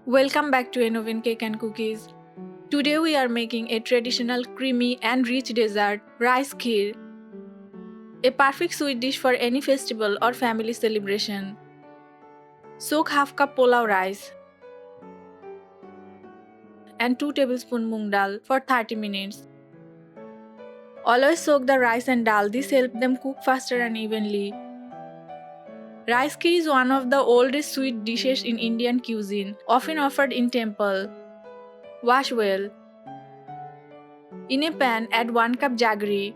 Welcome back to Enoven Cake and Cookies. Today we are making a traditional creamy and rich dessert, rice kheer. A perfect sweet dish for any festival or family celebration. Soak half cup polao rice and 2 tablespoons moong dal for 30 minutes. Always soak the rice and dal, this helps them cook faster and evenly. Rice kheer is one of the oldest sweet dishes in Indian cuisine, often offered in temple. Wash well. In a pan, add 1 cup jaggery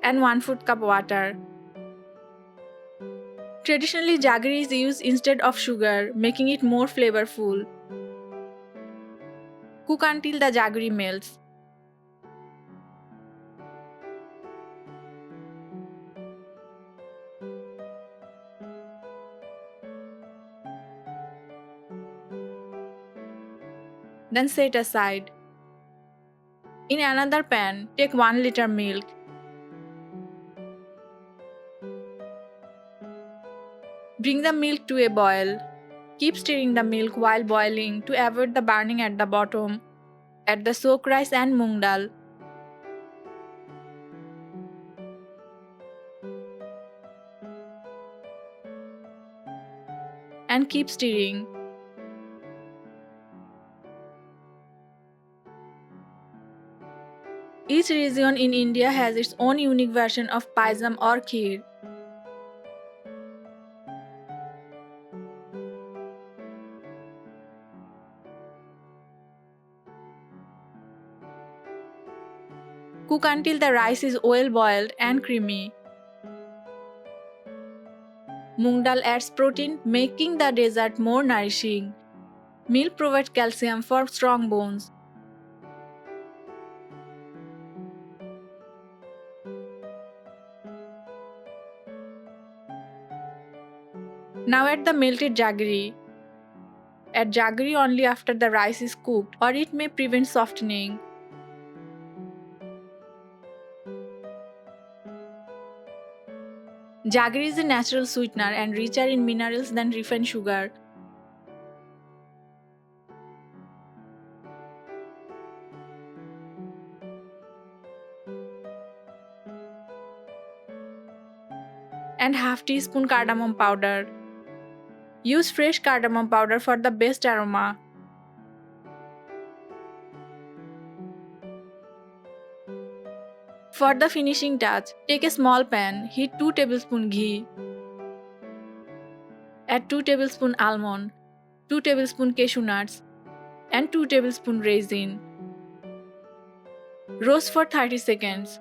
and 1/4 cup water. Traditionally, jaggery is used instead of sugar, making it more flavorful. Cook until the jaggery melts. Then set aside. In another pan, take 1 liter milk. Bring the milk to a boil. Keep stirring the milk while boiling to avoid the burning at the bottom. Add the soaked rice and moong dal. And keep stirring. Each region in India has its own unique version of payasam or kheer. Cook until the rice is well boiled and creamy. Moong dal adds protein, making the dessert more nourishing. Milk provides calcium for strong bones. Now add the melted jaggery. Add jaggery only after the rice is cooked, or it may prevent softening. Jaggery is a natural sweetener and richer in minerals than refined sugar. And half teaspoon cardamom powder. Use fresh cardamom powder for the best aroma. For the finishing touch, take a small pan, heat 2 tablespoons ghee. Add 2 tablespoons almond, 2 tablespoons cashew nuts, and 2 tablespoons raisin. Roast for 30 seconds.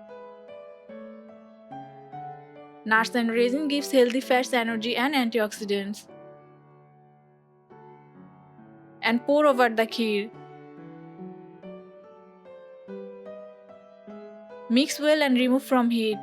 Nuts and raisin gives healthy fats, energy, and antioxidants. And pour over the kheer. Mix well and remove from heat.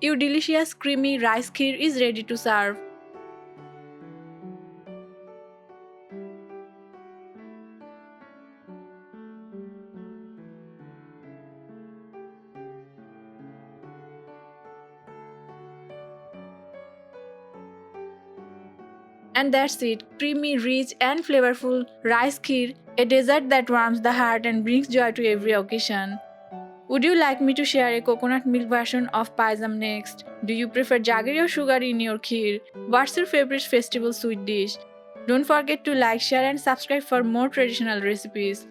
Your delicious creamy rice kheer is ready to serve. And that's it, creamy, rich and flavorful rice kheer, a dessert that warms the heart and brings joy to every occasion. Would you like me to share a coconut milk version of payasam next? Do you prefer jaggery or sugar in your kheer? What's your favorite festival sweet dish? Don't forget to like, share and subscribe for more traditional recipes.